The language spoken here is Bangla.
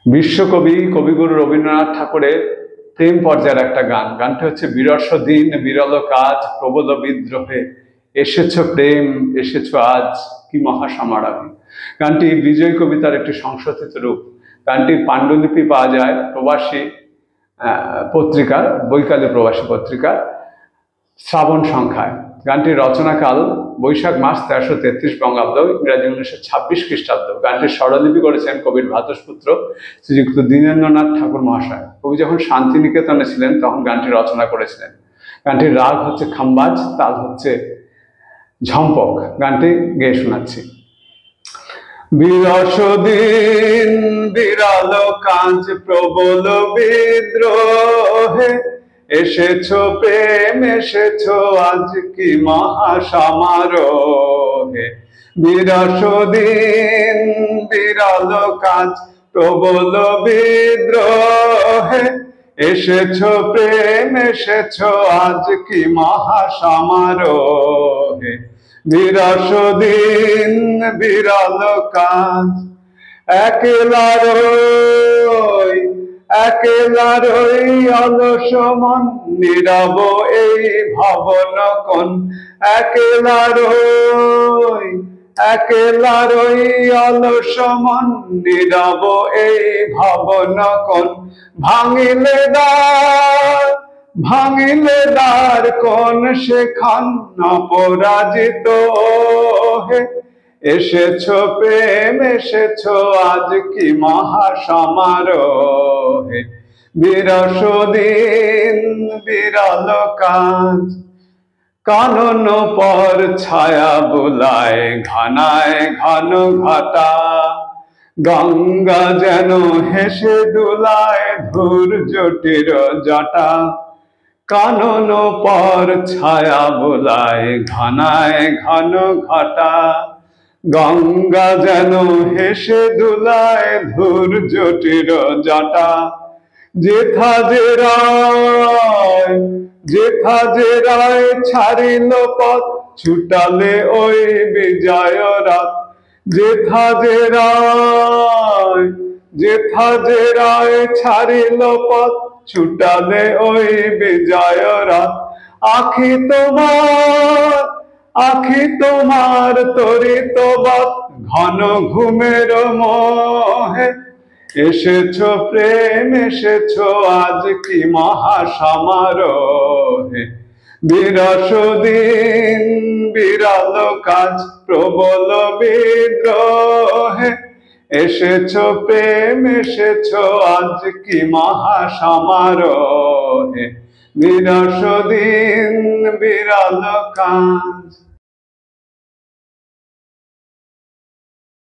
বিশ্বকবি কবিগুরু রবীন্দ্রনাথ ঠাকুরের প্রেম পর্যায়ের একটা গান। গানটা হচ্ছে বিরস দিন বিরল কাজ প্রবল বিদ্রোহে এসেছ প্রেম এসেছ আজ কি মহাসমারোহে। গানটি বিজয় কবিতার একটি সংশোধিত রূপ। গানটির পাণ্ডুলিপি পাওয়া যায় প্রবাসী পত্রিকার, বৈকালে প্রবাসী পত্রিকার শ্রাবণ সংখ্যায়। গানটির রচনাকাল বৈশাখ মাস 1333 বঙ্গাব্দ, ইংরাজি 1926 খ্রিস্টাব্দ। গানটির স্বরলিপি করেছেন কবির ভ্রাতুষ্পুত্র শ্রীযুক্ত দীনেন্দ্রনাথ ঠাকুর মহাশয়। কবি যখন শান্তিনিকেতনে ছিলেন তখন গানটি রচনা করেছিলেন। গানটির রাগ হচ্ছে খাম্বাজ, তাল হচ্ছে ঝম্পক। গানটি গেয়ে শোনাচ্ছি। বিরস দিন বিরল কাজ প্রবল বিদ্রোহে এসেছ প্রেম এসেছ আজ কি মহাসমারোহে। বিরস দিন বিরল কাজ প্রবল বিদ্রোহে এসেছ প্রেম এসেছ আজ কি মহাসমারোহে। বিরস দিন বিরল কাজ একলা রই অলস মন নীরব এই ভবন কোন। একলা রই অলস মন নীরব এই ভবন কোন। ভাঙিলে দ্বার কোন সেখান অপরাজিত হে। এসেছ প্রেম এসেছ আজ কি মহাসমারোহে। বিরস দিন বিরল কাজ কানন পর ছায়া বুলায় ঘনায় ঘন ঘটা। গঙ্গা যেন হেসে দুলায় ধূর জটির জটা। কানন পর ছায়া বুলায় ঘনায় ঘন ঘটা। গঙ্গা যেন হেসে দুলায় ধূর জটির জটা। যেথা যে রায় ছাড়িল পথ ছুটালে ওই বিজয় রাত। যেথা যে রায় ছাড়িল পথ ছুটালে ওই বিজয় রাত। আখি তোমার তরিত বাত ঘন ঘুমের মোহে। এসেছ প্রেম এসেছ আজ কি মহাসমারোহে। বিরস দিন বিরল কাজ প্রবল বিদ্রোহে এসেছ প্রেম এসেছ আজ কি মহাসমারোহে। বিরস দিন বিরল কাজ।